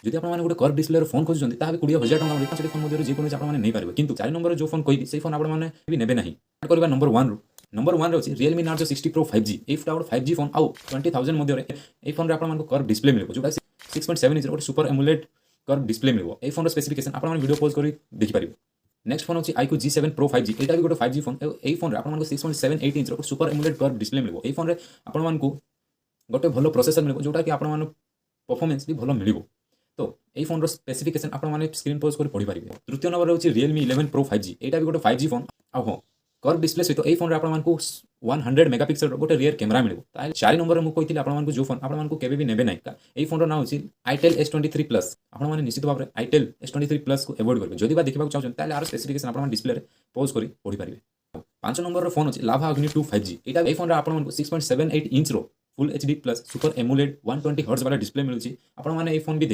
যদি আপনাମାନେ ଗୋଟେ curve ଡିସପ୍ଲେର phone ଖୋଜୁଛନ୍ତି ତାହା ବି 20,000 ଟଙ୍କା ଭଳି 5ଟି ଫୋନ୍ ମଧ୍ୟରୁ ଯେକୌଣସି ଆପଣମାନେ ନେଇପାରିବେ। କିନ୍ତୁ 4 ନମ୍ବରରେ ଯେଉଁ ଫୋନ୍ କହିବି ସେଇ ଫୋନ୍ ଆପଣମାନେ ବି ନେବେ ନାହିଁ। ଷ୍ଟାର୍ଟ କରିବା ନମ୍ବର 1ରୁ। ନମ୍ବର 1ରେ ଅଛି Realme Narzo 60 Pro 5G। ଏଇଟା ଗୋଟେ 5G ଫୋନ୍ ଆଉ 20,000 ମଧ୍ୟରେ ଏଇ ଫୋନ୍ରେ ଆପଣମାନଙ୍କୁ କର୍ଭ ଡିସପ୍ଲେ ମିଳିବ, ଯୋଉଟା 6.7 ଇଞ୍ଚର ଗୋଟେ ସୁପର AMOLED କର୍ଭ ଡିସପ୍ଲେ ମିଳିବ। এই ଫୋନ୍ର ସ୍ପେସିଫିକେସନ୍ ଆପଣମାନେ ଭିଡ଼ିଓ ପଜ୍ କରି ଦେଖିପାରିବେ। ନେକ୍ସଟ ଫୋନ୍ ହେଉଛି iQOO G7 Pro 5G। ଏଇଟା ବି ଗୋଟେ 5G ଫୋନ୍। এই ଫୋନ୍ରେ ଆପଣମାନଙ୍କୁ 6.78 ଇଞ୍ଚର ଗୋଟେ ସୁପର AMOLED କର୍ଭ ଡିସପ୍ଲେ ମିଳିବ। এই ଫୋନ୍ରେ ଆପଣମାନଙ୍କୁ ଗୋଟେ ଭଲ ପ୍ରୋସେସର ମିଳିବ, ଯୋଉଟାକି ଆପଣମାନଙ୍କୁ ପରଫର୍ମାନ୍ସ ବି ଭଲ ମିଳିବ। ତ এই ଫୋନ୍ର ସ୍ପେସିଫିକେସନ୍ ଆପଣମାନେ ସ୍କ୍ରିନ୍ ପଜ୍ କରି ପଢ଼ିପାରିବେ। ତୃତୀୟ ନମ୍ବରରେ ହେଉଛି Realme 11 Pro 5G। ଏଇଟା ବି ଗୋଟେ 5G ଫୋନ୍। ଆଉ ହଁ, କର୍ଭ ଡିସପ୍ଲେ ସହିତ এই ଫୋନ୍ରେ ଆପଣମାନଙ୍କୁ 100 ମେଗାପିକ୍ସେଲର ଗୋଟେ ରିୟର କ୍ୟାମେରା ମିଳିବ। ତାହେଲେ 4 ନମ୍ବରରେ ମୁଁ କହିଥିଲି ଆପଣମାନଙ୍କୁ ଯେଉଁ ଫୋନ୍ ଆପଣମାନଙ୍କୁ କେବେ ବି ନେବେ ନାହିଁ। এই ଫୋନ୍ର ନାଁ ହେଉଛି itel S23 Plus। ଆପଣମାନେ ନିଶ୍ଚିତ ଭାବରେ itel S23 Plusକୁ ଏଭଏଡ଼ କରିବେ। ଯଦି ବା ଦେଖିବାକୁ ଚାହୁଁଛନ୍ତି ତାହେଲେ ଆର ସ୍ପେସିଫିକେସନ୍ ଆପଣମାନେ ଡିସପ୍ଲେରେ ପଜ୍ କରି ପଢ଼ିପାରିବେ। 5 ନମ୍ବରର ଫୋନ୍ ଅଛି Lava Agni 2 5G। ଏଇଟା এই ଫୋନ୍ରେ ଆପଣମାନଙ୍କୁ 6.78 ଇଞ୍ଚର ଫୁଲ୍ HD ପ୍ଲସ୍ ସୁପର AMOLED 120 ହର୍ଟ୍ଜ ବାଲା ଡିସପ୍ଲେ ମିଳୁଛି। ଆପଣମାନେ এই ଫୋନ୍ ବି ଦେଖି